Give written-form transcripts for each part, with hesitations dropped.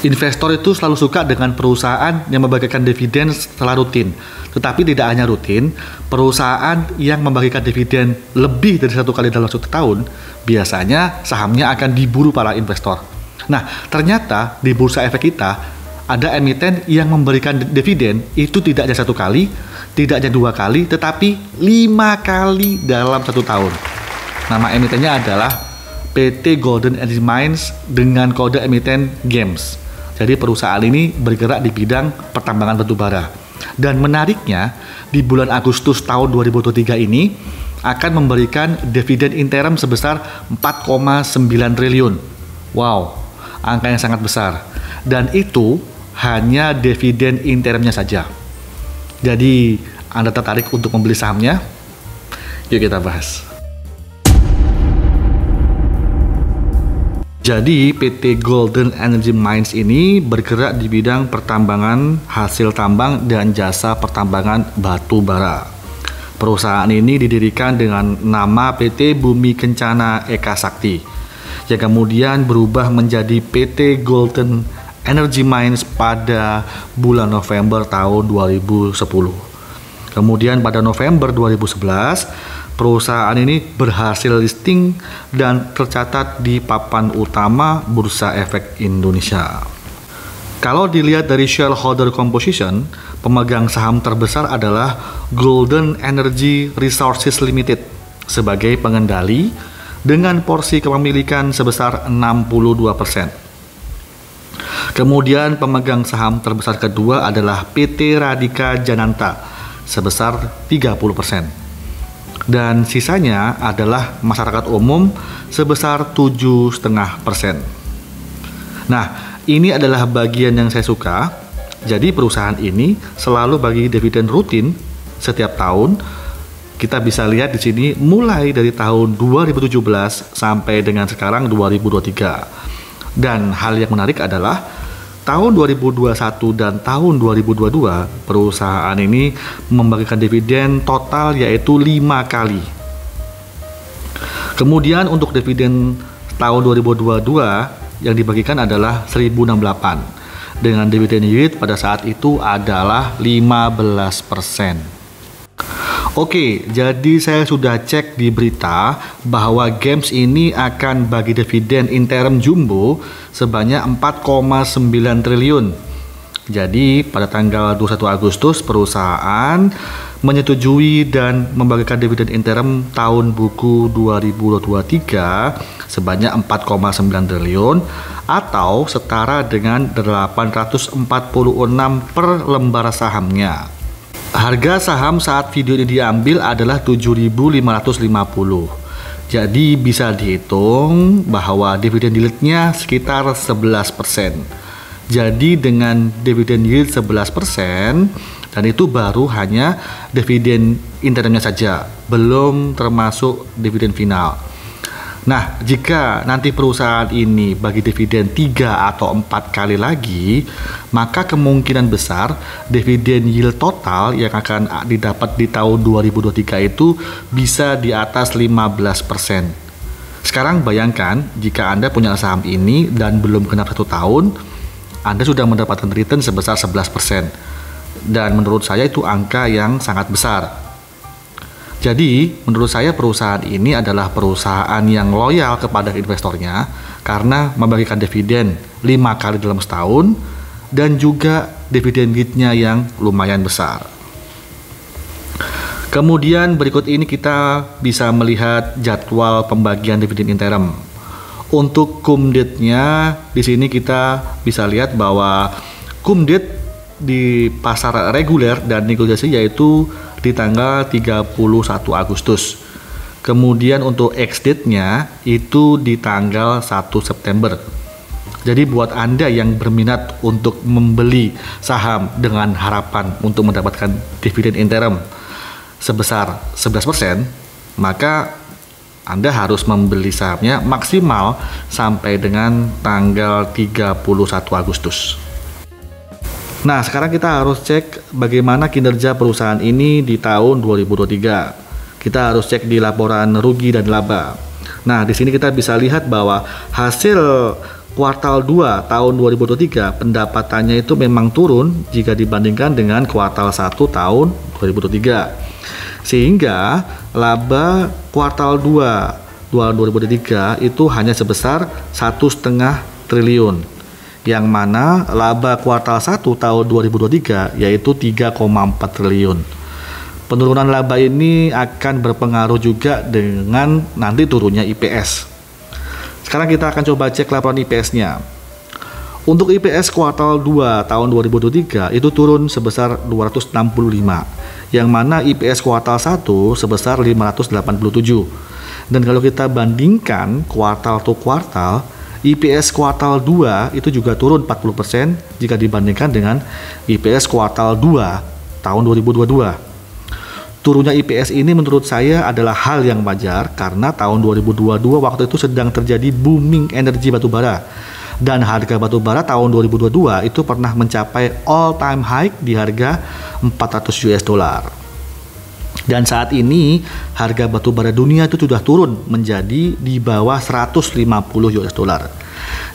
Investor itu selalu suka dengan perusahaan yang membagikan dividen setelah rutin. Tetapi tidak hanya rutin, perusahaan yang membagikan dividen lebih dari 1 kali dalam 1 tahun, biasanya sahamnya akan diburu para investor. Nah, ternyata di bursa efek kita, ada emiten yang memberikan dividen itu tidak hanya 1 kali, tidak hanya 2 kali, tetapi 5 kali dalam 1 tahun. Nama emitennya adalah PT Golden Energy Mines dengan kode emiten GEMS. Jadi perusahaan ini bergerak di bidang pertambangan batu bara. Dan menariknya, di bulan Agustus tahun 2023 ini akan memberikan dividen interim sebesar 4,9 triliun. Wow, angka yang sangat besar. Dan itu hanya dividen interimnya saja. Jadi, Anda tertarik untuk membeli sahamnya? Yuk kita bahas. Jadi PT Golden Energy Mines ini bergerak di bidang pertambangan, hasil tambang, dan jasa pertambangan batu bara. Perusahaan ini didirikan dengan nama PT Bumi Kencana Eka Sakti, yang kemudian berubah menjadi PT Golden Energy Mines pada bulan November tahun 2010. Kemudian pada November 2011, perusahaan ini berhasil listing dan tercatat di papan utama Bursa Efek Indonesia. Kalau dilihat dari shareholder composition, pemegang saham terbesar adalah Golden Energy Resources Limited sebagai pengendali dengan porsi kepemilikan sebesar 62%. Kemudian pemegang saham terbesar kedua adalah PT Radika Jananta sebesar 30%. Dan sisanya adalah masyarakat umum sebesar 7,5%. Nah, ini adalah bagian yang saya suka. Jadi perusahaan ini selalu bagi dividen rutin setiap tahun. Kita bisa lihat di sini mulai dari tahun 2017 sampai dengan sekarang 2023. Dan hal yang menarik adalah tahun 2021 dan tahun 2022 perusahaan ini membagikan dividen total yaitu 5 kali. Kemudian untuk dividen tahun 2022 yang dibagikan adalah 1.068 dengan dividen yield pada saat itu adalah 15%. Oke, jadi saya sudah cek di berita bahwa GEMS ini akan bagi dividen interim jumbo sebanyak 4,9 triliun. Jadi pada tanggal 21 Agustus perusahaan menyetujui dan membagikan dividen interim tahun buku 2023 sebanyak 4,9 triliun atau setara dengan 846 per lembar sahamnya. Harga saham saat video ini diambil adalah 7.550. Jadi bisa dihitung bahwa dividen yieldnya sekitar 11%. Jadi dengan dividen yield 11%, dan itu baru hanya dividen interimnya saja, belum termasuk dividen final. Nah, jika nanti perusahaan ini bagi dividen 3 atau 4 kali lagi, maka kemungkinan besar dividen yield total yang akan didapat di tahun 2023 itu bisa di atas 15%. Sekarang bayangkan jika Anda punya saham ini dan belum genap 1 tahun, Anda sudah mendapatkan return sebesar 11%. Dan menurut saya itu angka yang sangat besar. Jadi, menurut saya perusahaan ini adalah perusahaan yang loyal kepada investornya karena membagikan dividen 5 kali dalam setahun dan juga dividen yieldnya yang lumayan besar. Kemudian berikut ini kita bisa melihat jadwal pembagian dividen interim. Untuk cum date-nya di sini kita bisa lihat bahwa cum date di pasar reguler dan negosiasi yaitu di tanggal 31 Agustus. Kemudian untuk ex-date-nya itu di tanggal 1 September. Jadi buat Anda yang berminat untuk membeli saham dengan harapan untuk mendapatkan dividen interim sebesar 11%, maka Anda harus membeli sahamnya maksimal sampai dengan tanggal 31 Agustus. Nah, sekarang kita harus cek bagaimana kinerja perusahaan ini di tahun 2023. Kita harus cek di laporan rugi dan laba. Nah, di sini kita bisa lihat bahwa hasil kuartal 2 tahun 2023 pendapatannya itu memang turun jika dibandingkan dengan kuartal 1 tahun 2023. Sehingga laba kuartal 2 2023 itu hanya sebesar 1,5 triliun. Yang mana laba kuartal 1 tahun 2023 yaitu 3,4 triliun. Penurunan laba ini akan berpengaruh juga dengan nanti turunnya IPS. Sekarang kita akan coba cek laporan IPS-nya. Untuk IPS kuartal 2 tahun 2023 itu turun sebesar 265, yang mana IPS kuartal 1 sebesar 587. Dan kalau kita bandingkan kuartal to kuartal, IPS kuartal 2 itu juga turun 40% jika dibandingkan dengan IPS kuartal 2 tahun 2022. Turunnya IPS ini menurut saya adalah hal yang wajar karena tahun 2022 waktu itu sedang terjadi booming energi batubara. Dan harga batubara tahun 2022 itu pernah mencapai all time high di harga 400 US dollar. Dan saat ini harga batubara dunia itu sudah turun menjadi di bawah 150 US dollar.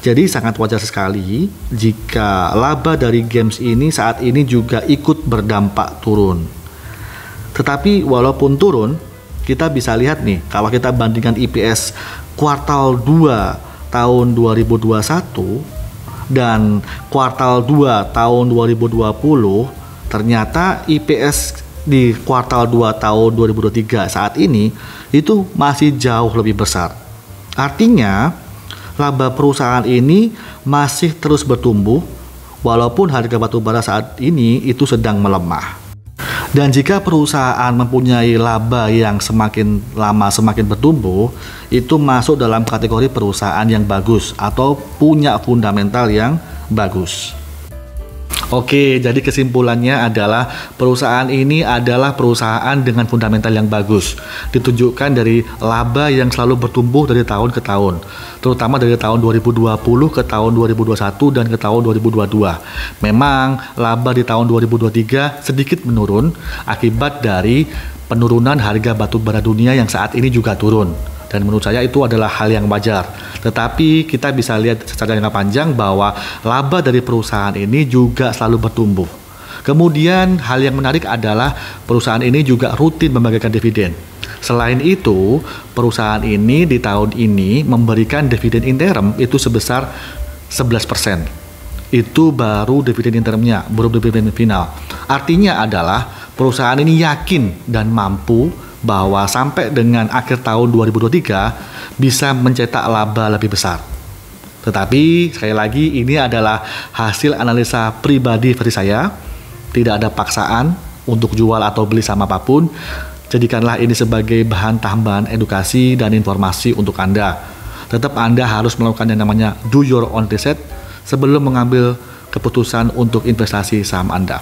Jadi sangat wajar sekali jika laba dari games ini saat ini juga ikut berdampak turun. Tetapi walaupun turun, kita bisa lihat nih, kalau kita bandingkan IPS kuartal 2 tahun 2021 dan kuartal 2 tahun 2020, ternyata IPS di kuartal 2 tahun 2023 saat ini itu masih jauh lebih besar. Artinya, laba perusahaan ini masih terus bertumbuh walaupun harga batubara saat ini itu sedang melemah. Dan jika perusahaan mempunyai laba yang semakin lama semakin bertumbuh, itu masuk dalam kategori perusahaan yang bagus atau punya fundamental yang bagus. Oke, jadi kesimpulannya adalah perusahaan ini adalah perusahaan dengan fundamental yang bagus. Ditunjukkan dari laba yang selalu bertumbuh dari tahun ke tahun, terutama dari tahun 2020 ke tahun 2021 dan ke tahun 2022. Memang laba di tahun 2023 sedikit menurun akibat dari penurunan harga batu bara dunia yang saat ini juga turun. Dan menurut saya itu adalah hal yang wajar. Tetapi kita bisa lihat secara jangka panjang bahwa laba dari perusahaan ini juga selalu bertumbuh. Kemudian hal yang menarik adalah perusahaan ini juga rutin membagikan dividen. Selain itu, perusahaan ini di tahun ini memberikan dividen interim itu sebesar 11%. Itu baru dividen interimnya, belum dividen final. Artinya adalah perusahaan ini yakin dan mampu bahwa sampai dengan akhir tahun 2023 bisa mencetak laba lebih besar. Tetapi sekali lagi ini adalah hasil analisa pribadi versi saya. Tidak ada paksaan untuk jual atau beli sama apapun. Jadikanlah ini sebagai bahan tambahan edukasi dan informasi untuk Anda. Tetap Anda harus melakukan yang namanya do your own research sebelum mengambil keputusan untuk investasi saham Anda.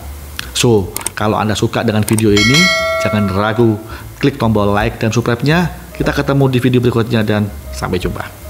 So, kalau Anda suka dengan video ini, jangan ragu klik tombol like dan subscribe-nya. Kita ketemu di video berikutnya dan sampai jumpa.